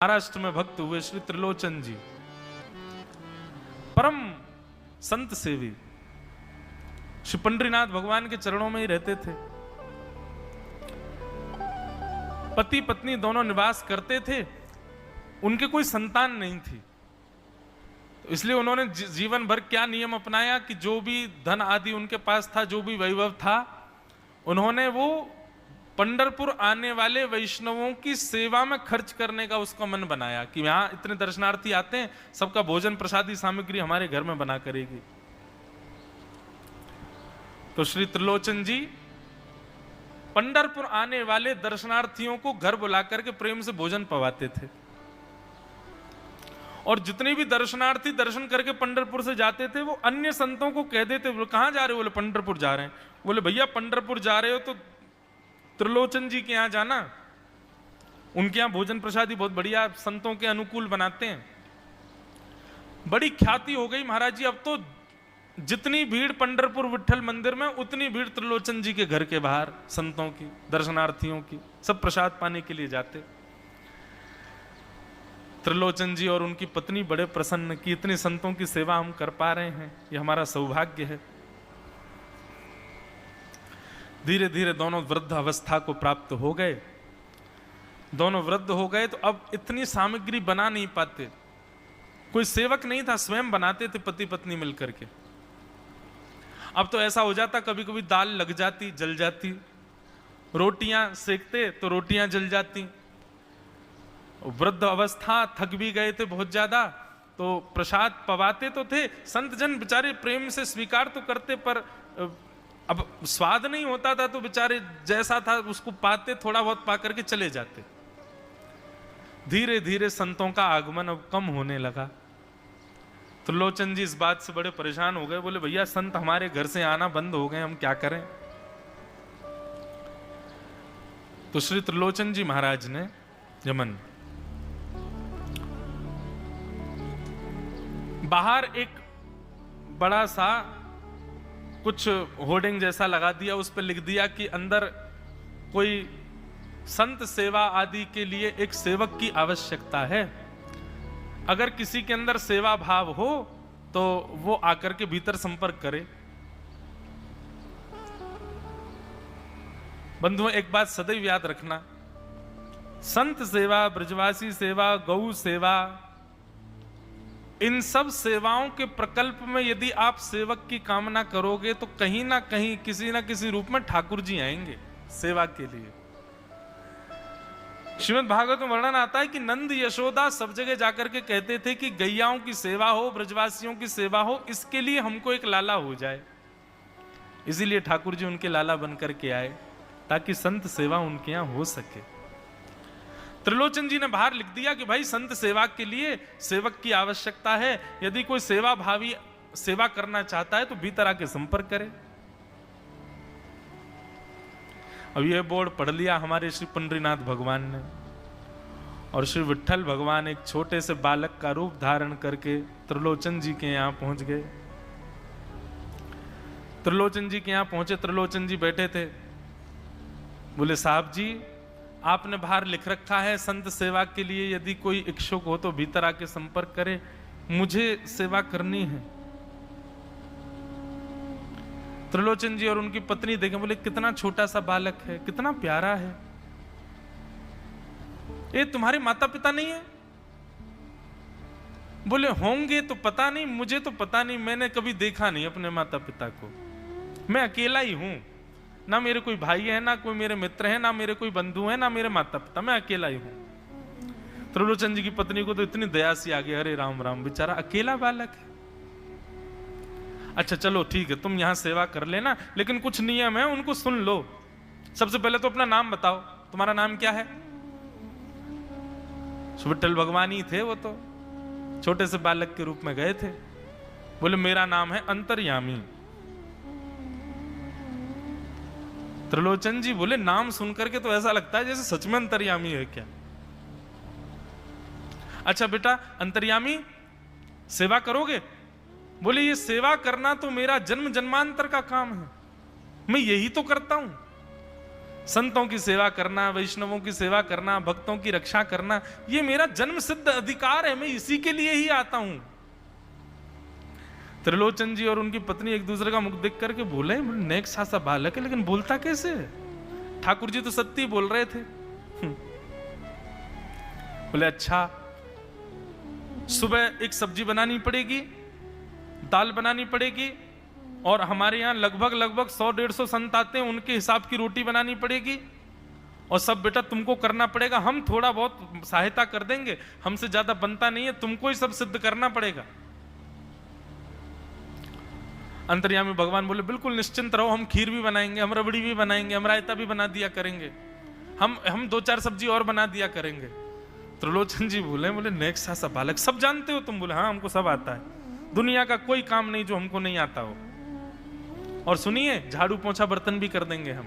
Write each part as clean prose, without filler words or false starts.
महाराष्ट्र में भक्त हुए श्री त्रिलोचन जी परम संत सेवी श्री पंडरीनाथ भगवान के चरणों में ही रहते थे। पति पत्नी दोनों निवास करते थे, उनके कोई संतान नहीं थी, तो इसलिए उन्होंने जीवन भर क्या नियम अपनाया कि जो भी धन आदि उनके पास था, जो भी वैभव था, उन्होंने वो पंढरपुर आने वाले वैष्णवों की सेवा में खर्च करने का उसका मन बनाया कि यहाँ इतने दर्शनार्थी आते हैं, सबका भोजन प्रसादी सामग्री हमारे घर में बना करेगी। तो श्री त्रिलोचन जी पंढरपुर आने वाले दर्शनार्थियों को घर बुलाकर के प्रेम से भोजन पवाते थे, और जितने भी दर्शनार्थी दर्शन करके पंढरपुर से जाते थे वो अन्य संतों को कह देते, बोले कहाँ जा रहे हो? बोले पंढरपुर जा रहे हैं। बोले भैया पंढरपुर जा रहे हो तो त्रिलोचन जी के यहाँ जाना, उनके यहाँ भोजन प्रसादी बहुत बढ़िया संतों के अनुकूल बनाते हैं। बड़ी ख्याति हो गई महाराज जी, अब तो जितनी भीड़ पंढरपुर विठल मंदिर में उतनी भीड़ त्रिलोचन जी के घर के बाहर संतों की, दर्शनार्थियों की, सब प्रसाद पाने के लिए जाते। त्रिलोचन जी और उनकी पत्नी बड़े प्रसन्न कि इतने संतों की सेवा हम कर पा रहे हैं, ये हमारा सौभाग्य है। धीरे धीरे दोनों वृद्ध अवस्था को प्राप्त हो गए। दोनों वृद्ध हो गए तो अब इतनी सामग्री बना नहीं पाते, कोई सेवक नहीं था, स्वयं बनाते थे पति पत्नी मिलकर के। अब तो ऐसा हो जाता, कभी कभी दाल लग जाती, जल जाती, रोटियां सेकते तो रोटियां जल जाती। वृद्ध अवस्था, थक भी गए थे बहुत ज्यादा, तो प्रसाद पवाते तो थे, संत जन बेचारे प्रेम से स्वीकार तो करते, पर अब स्वाद नहीं होता था, तो बेचारे जैसा था उसको पाते, थोड़ा बहुत पा करके चले जाते। धीरे धीरे संतों का आगमन अब कम होने लगा। त्रिलोचन जी इस बात से बड़े परेशान हो गए, बोले भैया संत हमारे घर से आना बंद हो गए, हम क्या करें? तो श्री त्रिलोचन जी महाराज ने यमन बाहर एक बड़ा सा कुछ होर्डिंग जैसा लगा दिया, उस पर लिख दिया कि अंदर कोई संत सेवा आदि के लिए एक सेवक की आवश्यकता है। अगर किसी के अंदर सेवा भाव हो तो वो आकर के भीतर संपर्क करे। बंधुओं, एक बात सदैव याद रखना, संत सेवा, ब्रजवासी सेवा, गौ सेवा, इन सब सेवाओं के प्रकल्प में यदि आप सेवक की कामना करोगे तो कहीं ना कहीं किसी ना किसी रूप में ठाकुर जी आएंगे सेवा के लिए। श्रीमद् भागवत में वर्णन आता है कि नंद यशोदा सब जगह जाकर के कहते थे कि गैयाओं की सेवा हो, ब्रजवासियों की सेवा हो, इसके लिए हमको एक लाला हो जाए। इसीलिए ठाकुर जी उनके लाला बनकर के आए ताकि संत सेवा उनके यहां हो सके। त्रिलोचन जी ने बाहर लिख दिया कि भाई संत सेवा के लिए सेवक की आवश्यकता है, यदि कोई सेवा भावी सेवा करना चाहता है तो भीतर आके संपर्क करे। अब यह बोर्ड पढ़ लिया हमारे श्री पंडरीनाथ भगवान ने, और श्री विठल भगवान एक छोटे से बालक का रूप धारण करके त्रिलोचन जी के यहां पहुंच गए। त्रिलोचन जी के यहां पहुंचे, त्रिलोचन जी बैठे थे। बोले साहब जी, आपने बाहर लिख रखा है संत सेवा के लिए यदि कोई इच्छुक हो तो भीतर आके संपर्क करे, मुझे सेवा करनी है। त्रिलोचन जी और उनकी पत्नी देखे, बोले कितना छोटा सा बालक है, कितना प्यारा है, ये तुम्हारे माता पिता नहीं है? बोले होंगे तो पता नहीं, मुझे तो पता नहीं, मैंने कभी देखा नहीं अपने माता पिता को, मैं अकेला ही हूं, ना मेरे कोई भाई है, ना कोई मेरे मित्र है, ना मेरे कोई बंधु है, ना मेरे माता पिता, मैं अकेला ही हूं। त्रिलोचन जी की पत्नी को तो इतनी दया सी आ गई, अरे राम राम, बेचारा अकेला बालक है। अच्छा चलो ठीक है, तुम यहां सेवा कर लेना, लेकिन कुछ नियम है उनको सुन लो। सबसे पहले तो अपना नाम बताओ, तुम्हारा नाम क्या है? विठल भगवान ही थे वो, तो छोटे से बालक के रूप में गए थे। बोले मेरा नाम है अंतर्यामी। त्रिलोचन जी बोले नाम सुनकर के तो ऐसा लगता है जैसे सच में अंतर्यामी है क्या? अच्छा बेटा अंतर्यामी, सेवा करोगे? बोले ये सेवा करना तो मेरा जन्म जन्मांतर का काम है, मैं यही तो करता हूं। संतों की सेवा करना, वैष्णवों की सेवा करना, भक्तों की रक्षा करना, ये मेरा जन्म सिद्ध अधिकार है, मैं इसी के लिए ही आता हूं। त्रिलोचन जी और उनकी पत्नी एक दूसरे का मुख देख करके बोले, नेक सा बालक है लेकिन बोलता कैसे है? ठाकुर जी तो सत्य बोल रहे थे। बोले अच्छा, सुबह एक सब्जी बनानी पड़ेगी, दाल बनानी पड़ेगी, और हमारे यहाँ लगभग 100-150 संत आते हैं, उनके हिसाब की रोटी बनानी पड़ेगी, और सब बेटा तुमको करना पड़ेगा। हम थोड़ा बहुत सहायता कर देंगे, हमसे ज्यादा बनता नहीं है, तुमको ही सब सिद्ध करना पड़ेगा। अंतर्यामी भगवान बोले बिल्कुल निश्चिंत रहो, हम खीर भी बनाएंगे, हम रबड़ी भी बनाएंगे, हम रायता भी बना दिया करेंगे, हम 2-4 सब्जी और बना दिया करेंगे। त्रिलोचन जी बोले नेक सा बालक, सब जानते हो तुम? बोले हाँ हमको सब आता है, दुनिया का कोई काम नहीं जो हमको नहीं आता हो, और सुनिए झाड़ू पोंछा बर्तन भी कर देंगे हम।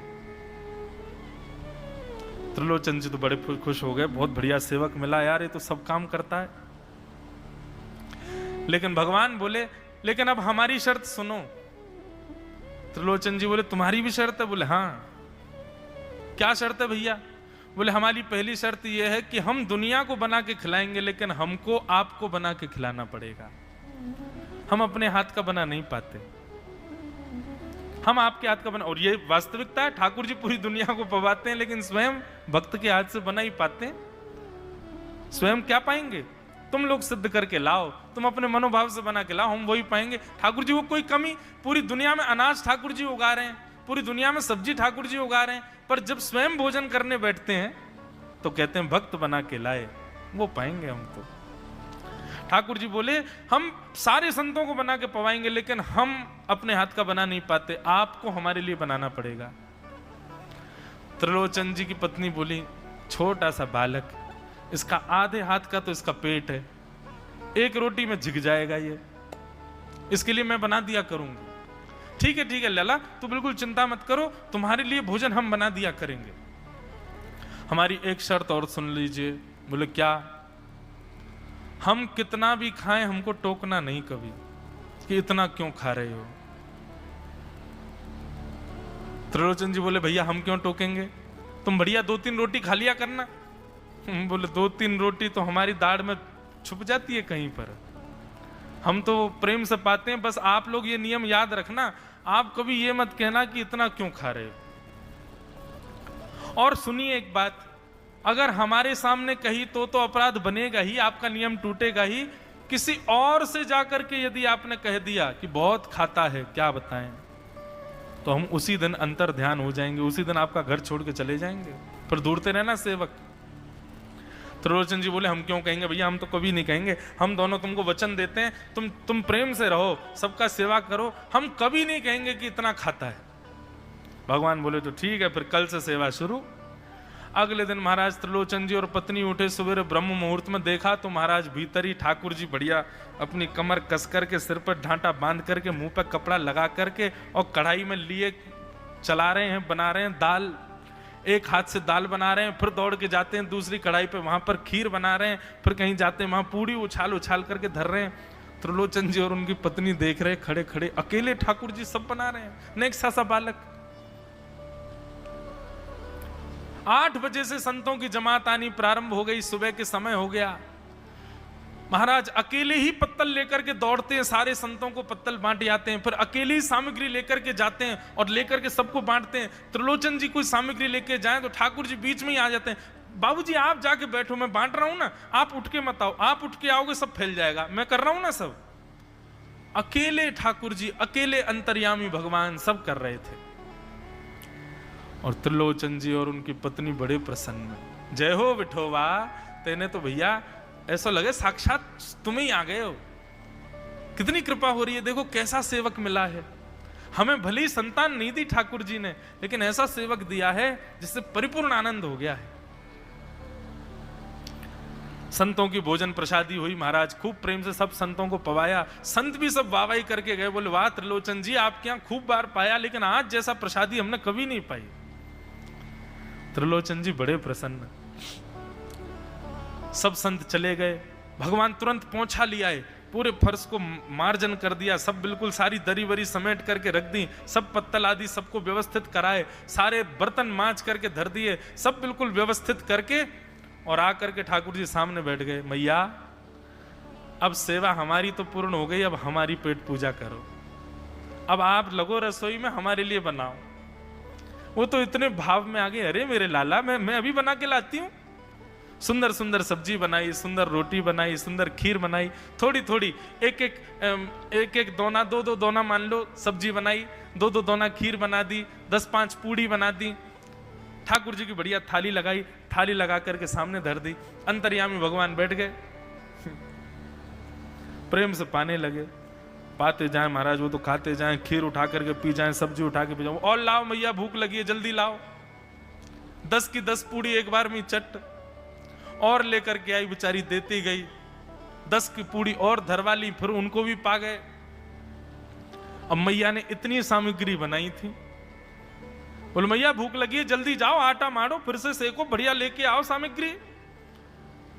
त्रिलोचन जी तो बड़े खुश हो गए, बहुत बढ़िया सेवक मिला यार, ये तो सब काम करता है। लेकिन भगवान बोले लेकिन अब हमारी शर्त सुनो। त्रिलोचन जी बोले तुम्हारी भी शर्त है? बोले हाँ। क्या शर्त है भैया? बोले हमारी पहली शर्त यह है कि हम दुनिया को बना के खिलाएंगे, लेकिन हमको आपको बना के खिलाना पड़ेगा। हम अपने हाथ का बना नहीं पाते, हम आपके हाथ का बना, और ये वास्तविकता है, ठाकुर जी पूरी दुनिया को पवाते हैं, लेकिन स्वयं भक्त के हाथ से बना ही पाते हैं। स्वयं क्या पाएंगे? तुम लोग सिद्ध करके लाओ, तुम अपने मनोभाव से बना के लाओ, हम वही पाएंगे। ठाकुर जी वो कोई कमी, पूरी दुनिया में अनाज ठाकुर जी उगा रहे हैं, पूरी दुनिया में सब्जी ठाकुर जी उगा रहे हैं, पर जब स्वयं भोजन करने बैठते हैं तो कहते हैं भक्त बना के लाए, वो पाएंगे हम तो। ठाकुर जी बोले हम सारे संतों को बना के पवाएंगे, लेकिन हम अपने हाथ का बना नहीं पाते, आपको हमारे लिए बनाना पड़ेगा। त्रिलोचन जी की पत्नी बोली छोटा सा बालक, इसका आधे हाथ का तो इसका पेट है, एक रोटी में झिक जाएगा ये, इसके लिए मैं बना दिया करूंगी। ठीक है लला, तू बिल्कुल चिंता मत करो, तुम्हारे लिए भोजन हम बना दिया करेंगे। हमारी एक शर्त और सुन लीजिए। बोले क्या? हम कितना भी खाएं हमको टोकना नहीं कभी कि इतना क्यों खा रहे हो। त्रिलोचन जी बोले भैया हम क्यों टोकेंगे, तुम बढ़िया 2-3 रोटी खा लिया करना। बोले 2-3 रोटी तो हमारी दाढ़ में छुप जाती है कहीं पर, हम तो प्रेम से पाते हैं। बस आप लोग ये नियम याद रखना, आप कभी ये मत कहना कि इतना क्यों खा रहे हो। और सुनिए एक बात, अगर हमारे सामने कही तो अपराध बनेगा ही, आपका नियम टूटेगा ही। किसी और से जाकर के यदि आपने कह दिया कि बहुत खाता है, क्या बताएं, तो हम उसी दिन अंतर ध्यान हो जाएंगे, उसी दिन आपका घर छोड़ के चले जाएंगे। पर दूरते रहना सेवक। त्रिलोचन जी बोले हम क्यों कहेंगे भैया, हम तो कभी नहीं कहेंगे, हम दोनों तुमको वचन देते हैं, तुम प्रेम से रहो, सबका सेवा करो, हम कभी नहीं कहेंगे कि इतना खाता है। भगवान बोले तो ठीक है, फिर कल से सेवा शुरू। अगले दिन महाराज त्रिलोचन जी और पत्नी उठे सवेरे ब्रह्म मुहूर्त में, देखा तो महाराज भीतर ही ठाकुर जी बढ़िया अपनी कमर कस करके, सिर पर ढांटा बांध करके, मुंह पर कपड़ा लगा करके, और कढ़ाई में लिए चला रहे हैं, बना रहे हैं दाल। एक हाथ से दाल बना रहे हैं, फिर दौड़ के जाते हैं दूसरी कढ़ाई पे, वहां पर खीर बना रहे हैं, फिर कहीं जाते हैं वहां पूड़ी उछाल उछाल करके धर रहे हैं। त्रिलोचन जी और उनकी पत्नी देख रहे खड़े खड़े, अकेले ठाकुर जी सब बना रहे हैं, नेक सा बालक। 8 बजे से संतों की जमात आनी प्रारंभ हो गई, सुबह के समय हो गया। महाराज अकेले ही पत्तल लेकर के दौड़ते हैं, सारे संतों को पत्तल बांट जाते हैं, फिर अकेले ही सामग्री लेकर के जाते हैं और लेकर के सबको बांटते हैं। त्रिलोचन जी कोई सामग्री लेके जाएं तो ठाकुर जी बीच में ही आ जाते हैं, बाबूजी आप जाके बैठो, मैं बांट रहा हूं ना, आप उठ के मत आओ, आप उठ के आओगे सब फैल जाएगा, मैं कर रहा हूं ना सब। अकेले ठाकुर जी, अकेले अंतर्यामी भगवान सब कर रहे थे। और त्रिलोचन जी और उनकी पत्नी बड़े प्रसन्न, जय हो विठोबा, तेने तो भैया ऐसा लगे साक्षात तुम्हें ही आ गए हो, कितनी कृपा हो रही है, देखो कैसा सेवक मिला है। हमें भली संतान नहीं दी ठाकुर जी ने, लेकिन ऐसा सेवक दिया है जिससे परिपूर्ण आनंद हो गया है। संतों की भोजन प्रसादी हुई, महाराज खूब प्रेम से सब संतों को पवाया, संत भी सब वाहवाही करके गए, बोले वाह त्रिलोचन जी आपके यहां खूब बार पाया, लेकिन आज जैसा प्रसादी हमने कभी नहीं पाई। त्रिलोचन जी बड़े प्रसन्न। सब संत चले गए, भगवान तुरंत पहुंचा लिया है, पूरे फर्श को मार्जन कर दिया, सब बिल्कुल सारी दरी वरी समेट करके रख दी, सब पत्तल आदि सबको व्यवस्थित कराए, सारे बर्तन मांज करके धर दिए, सब बिल्कुल व्यवस्थित करके और आकर के ठाकुर जी सामने बैठ गए। मैया अब सेवा हमारी तो पूर्ण हो गई, अब हमारी पेट पूजा करो, अब आप लगो रसोई में, हमारे लिए बनाओ। वो तो इतने भाव में आ गए, अरे मेरे लाला मैं अभी बना के लाती हूँ। सुंदर सुंदर सब्जी बनाई, सुंदर रोटी बनाई, सुंदर खीर बनाई, थोड़ी थोड़ी एक एक दोना, दो दोना मान लो सब्जी बनाई, दो दोना खीर बना दी, 10-5 पूड़ी बना दी, ठाकुर जी की बढ़िया थाली लगाई, थाली लगा करके सामने धर दी। अंतर्यामी भगवान बैठ गए, प्रेम से पाने लगे, पाते जाए महाराज, वो तो खाते जाए, खीर उठा करके पी जाए, सब्जी उठा के पी जाओ, और लाओ मैया भूख लगी है जल्दी लाओ। 10 की 10 पूड़ी एक बार में चट और लेकर के आई, बेचारी देती गई, 10 की पूड़ी और धरवा ली, फिर उनको भी पा गए। अब मैया ने इतनी सामग्री बनाई थी, बोले मैया भूख लगी है जल्दी जाओ, आटा मारो, फिर से सेको, बढ़िया लेके आओ सामग्री,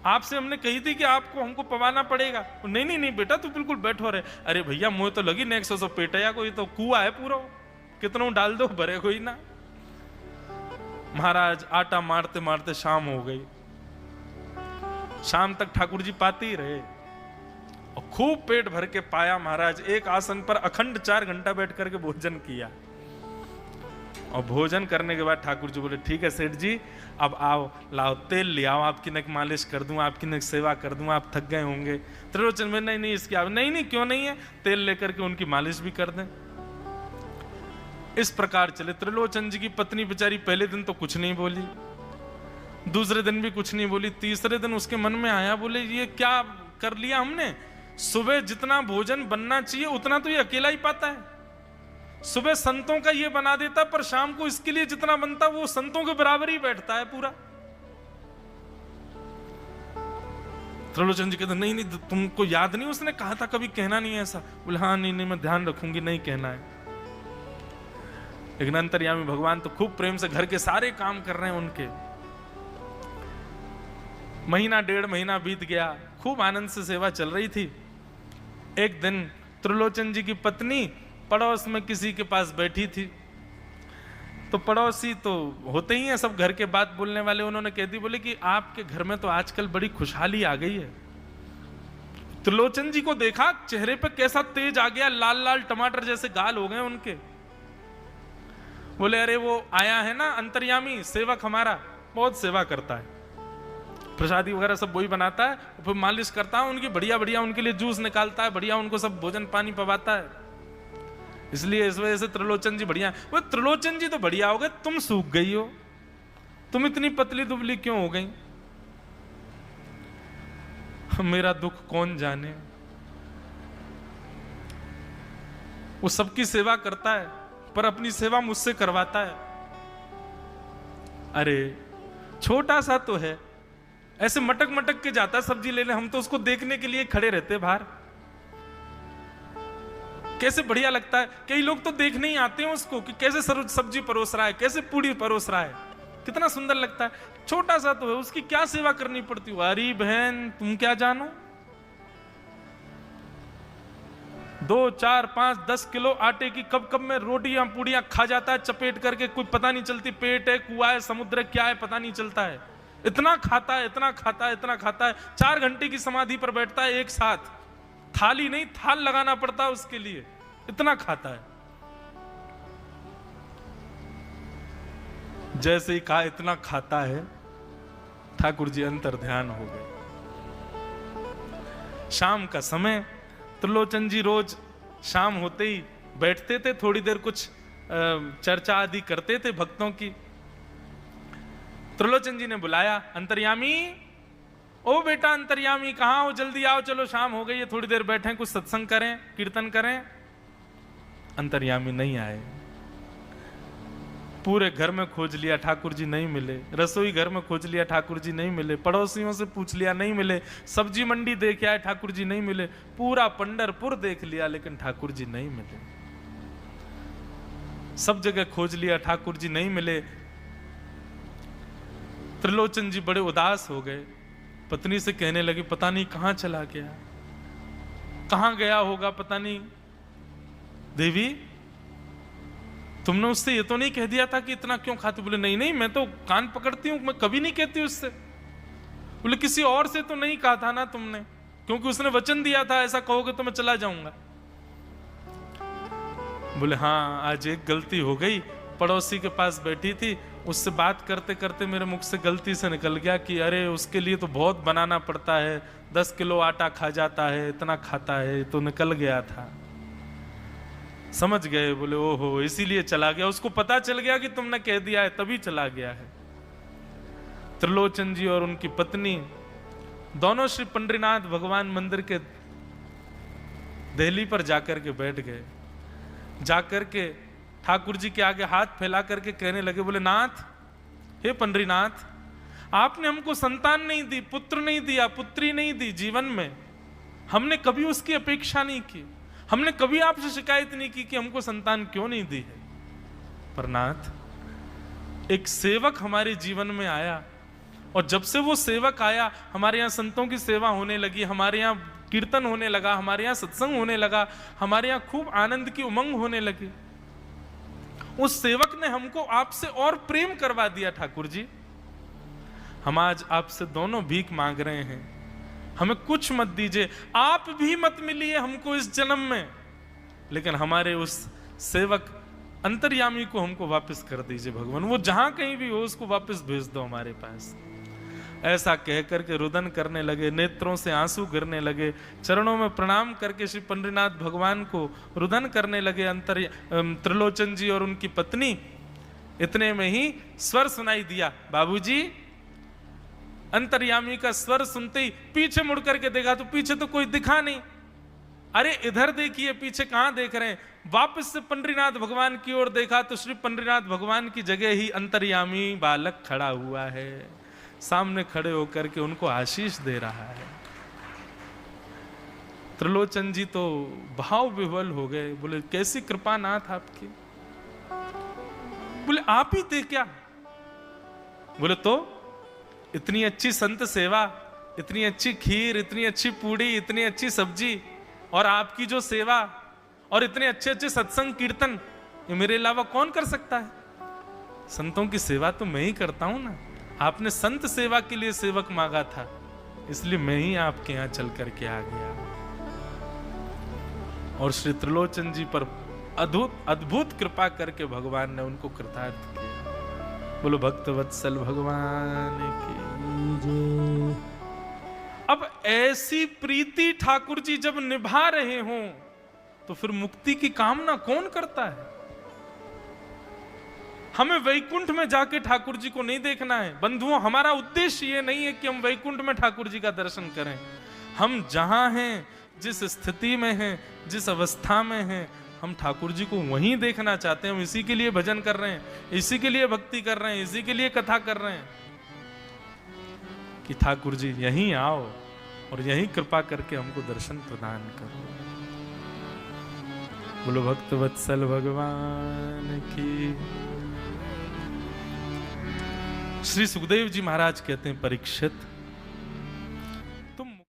आपसे हमने कही थी कि आपको हमको पवाना पड़ेगा। नहीं नहीं नहीं बेटा तू बिल्कुल बैठो रहे। अरे भैया मुझे तो लगी नेक्स्ट 100 पेटया को, ये तो कुआ है पूरा, कितना डाल दो भरे कोई ना। महाराज आटा मारते मारते शाम हो गई, शाम तक ठाकुर जी पाते ही रहे और खूब पेट भर के पाया। महाराज एक आसन पर अखंड 4 घंटा बैठ करके भोजन किया और भोजन करने के बाद ठाकुर जी बोले ठीक है सेठ जी अब आओ, लाओ तेल ले आओ, आपकी नक मालिश कर दूं, आपकी नक सेवा कर दूं, आप थक गए होंगे। त्रिलोचन में नहीं नहीं इसकी नहीं नहीं क्यों नहीं है, तेल लेकर के उनकी मालिश भी कर दें। इस प्रकार चले। त्रिलोचन जी की पत्नी बेचारी पहले दिन तो कुछ नहीं बोली, दूसरे दिन भी कुछ नहीं बोली, तीसरे दिन उसके मन में आया, बोले ये क्या कर लिया हमने, सुबह जितना भोजन बनना चाहिए उतना तो ये अकेला ही पाता है, सुबह संतों का ये बना देता, पर शाम को इसके लिए जितना बनता वो संतों के बराबर ही बैठता है पूरा। त्रिलोचन जी कहते नहीं नहीं तुमको याद नहीं उसने कहा था कभी कहना नहीं है ऐसा। बोले हाँ नहीं नहीं मैं ध्यान रखूंगी, नहीं कहना है। लेकिन अंतर्यामी भगवान तो खूब प्रेम से घर के सारे काम कर रहे हैं उनके। महीना 1.5 महीना बीत गया, खूब आनंद से सेवा चल रही थी। एक दिन त्रिलोचन जी की पत्नी पड़ोस में किसी के पास बैठी थी, तो पड़ोसी तो होते ही हैं सब घर के बात बोलने वाले, उन्होंने कह दी, बोले कि आपके घर में तो आजकल बड़ी खुशहाली आ गई है। त्रिलोचन जी को देखा, चेहरे पे कैसा तेज आ गया, लाल लाल टमाटर जैसे गाल हो गए उनके। बोले अरे वो आया है ना अंतर्यामी सेवक हमारा, बहुत सेवा करता है, प्रसादी वगैरह सब वही बनाता है, फिर मालिश करता है उनकी, बढ़िया बढ़िया उनके लिए जूस निकालता है, बढ़िया उनको सब भोजन पानी पवाता है, इसलिए इस वजह से त्रिलोचन जी बढ़िया। वो त्रिलोचन जी तो बढ़िया हो गए, तुम सूख गई हो, तुम इतनी पतली दुबली क्यों हो गई, मेरा दुख कौन जाने। वो सबकी सेवा करता है पर अपनी सेवा मुझसे करवाता है। अरे छोटा सा तो है, ऐसे मटक मटक के जाता सब्जी लेने, हम तो उसको देखने के लिए खड़े रहते बाहर, कैसे बढ़िया लगता है। कई लोग तो देखने ही आते हैं उसको कि कैसे सब्जी परोस रहा है, कैसे पूड़ी परोस रहा है, कितना सुंदर लगता है। छोटा सा तो है, उसकी क्या सेवा करनी पड़ती है। अरे बहन तुम क्या जानो, 2, 4, 5, 10 किलो आटे की कब कब में रोटियां पूड़ियां खा जाता है चपेट करके, कोई पता नहीं चलती, पेट है कुआ है समुद्र है क्या है पता नहीं चलता है, इतना खाता है इतना खाता है इतना खाता है। 4 घंटे की समाधि पर बैठता है एक साथ, थाली नहीं थाल लगाना पड़ता है उसके लिए, इतना खाता है। जैसे ही कहा इतना खाता है, ठाकुर जी अंतर ध्यान हो गए। शाम का समय, त्रिलोचन जी रोज शाम होते ही बैठते थे, थोड़ी देर कुछ चर्चा आदि करते थे भक्तों की। त्रिलोचन जी ने बुलाया, अंतर्यामी, ओ बेटा अंतर्यामी कहाँ हो, जल्दी आओ, चलो शाम हो गई है, थोड़ी देर बैठे कुछ सत्संग करें कीर्तन करें। अंतर्यामी नहीं आए, पूरे घर में खोज लिया ठाकुर जी नहीं मिले, रसोई घर में खोज लिया ठाकुर जी नहीं मिले, पड़ोसियों से पूछ लिया नहीं मिले, सब्जी मंडी देख आए ठाकुर जी नहीं मिले, पूरा पंढरपुर देख लिया लेकिन ठाकुर जी नहीं मिले, सब जगह खोज लिया ठाकुर जी नहीं मिले। त्रिलोचन जी बड़े उदास हो गए, पत्नी से कहने लगे पता नहीं कहां चला गया, कहां गया होगा पता नहीं। देवी तुमने उससे ये तो नहीं कह दिया था कि इतना क्यों खाते? बोले नहीं नहीं, मैं तो कान पकड़ती हूं, मैं कभी नहीं कहती उससे। बोले किसी और से तो नहीं कहा था ना तुमने, क्योंकि उसने वचन दिया था ऐसा कहोगे तो मैं चला जाऊंगा। बोले हाँ, आज एक गलती हो गई, पड़ोसी के पास बैठी थी, उससे बात करते करते मेरे मुख से गलती से निकल गया कि अरे उसके लिए तो बहुत बनाना पड़ता है, 10 किलो आटा खा जाता है, इतना खाता है, तो निकल गया था। समझ गए? बोले ओहो, इसीलिए चला गया, उसको पता चल गया कि तुमने कह दिया है तभी चला गया है। त्रिलोचन जी और उनकी पत्नी दोनों श्री पंडरीनाथ भगवान मंदिर के देहली पर जाकर के बैठ गए। जाकर के ठाकुर जी के आगे हाथ फैला करके कहने लगे, बोले नाथ, हे पंडरीनाथ, आपने हमको संतान नहीं दी, पुत्र नहीं दिया, पुत्री नहीं दी जीवन में, हमने कभी उसकी अपेक्षा नहीं की, हमने कभी आपसे शिकायत नहीं की कि हमको संतान क्यों नहीं दी है। पर नाथ, एक सेवक हमारे जीवन में आया, और जब से वो सेवक आया हमारे यहाँ संतों की सेवा होने लगी, हमारे यहाँ कीर्तन होने लगा, हमारे यहाँ सत्संग होने लगा, हमारे यहाँ खूब आनंद की उमंग होने लगी। उस सेवक ने हमको आपसे और प्रेम करवा दिया। ठाकुर जी, हम आज आपसे दोनों भीख मांग रहे हैं, हमें कुछ मत दीजिए, आप भी मत मिलिए हमको इस जन्म में, लेकिन हमारे उस सेवक अंतर्यामी को हमको वापस कर दीजिए भगवान, वो जहां कहीं भी हो उसको वापस भेज दो हमारे पास। ऐसा कहकर के रुदन करने लगे, नेत्रों से आंसू गिरने लगे, चरणों में प्रणाम करके श्री पंडरीनाथ भगवान को रुदन करने लगे त्रिलोचन जी और उनकी पत्नी। इतने में ही स्वर सुनाई दिया, बाबूजी। अंतर्यामी का स्वर सुनते ही पीछे मुड़ करके देखा तो पीछे तो कोई दिखा नहीं। अरे इधर देखिए, पीछे कहां देख रहे हैं? वापस से पंडरीनाथ भगवान की ओर देखा तो श्री पंडरीनाथ भगवान की जगह ही अंतर्यामी बालक खड़ा हुआ है, सामने खड़े होकर के उनको आशीष दे रहा है। त्रिलोचन जी तो भाव विह्वल हो गए, बोले कैसी कृपा नाथ आपकी। बोले आप ही थे क्या? बोले तो इतनी अच्छी संत सेवा, इतनी अच्छी खीर, इतनी अच्छी पूड़ी, इतनी अच्छी सब्जी, और आपकी जो सेवा और इतने अच्छे अच्छे सत्संग कीर्तन, ये मेरे अलावा कौन कर सकता है? संतों की सेवा तो मैं ही करता हूं ना। आपने संत सेवा के लिए सेवक मांगा था, इसलिए मैं ही आपके यहां चल करके आ गया। और श्री त्रिलोचन जी पर अद्भुत कृपा करके भगवान ने उनको कृतार्थ किया। बोलो भक्त वत्सल भगवान की जय। अब ऐसी प्रीति ठाकुर जी जब निभा रहे हों तो फिर मुक्ति की कामना कौन करता है? हमें वैकुंठ में जाके ठाकुर जी को नहीं देखना है बंधुओं। हमारा उद्देश्य ये नहीं है कि हम वैकुंठ में ठाकुर जी का दर्शन करें। हम जहां हैं, जिस स्थिति में हैं, जिस अवस्था में हैं, हम ठाकुर जी को वहीं देखना चाहते हैं। हम इसी के लिए भजन कर रहे हैं, इसी के लिए भक्ति कर रहे हैं, इसी के लिए कथा कर रहे हैं कि ठाकुर जी यहीं आओ और यहीं कृपा करके हमको दर्शन प्रदान करो। बोलो भक्त वत्सल भगवान की। श्री सुखदेव जी महाराज कहते हैं, परीक्षित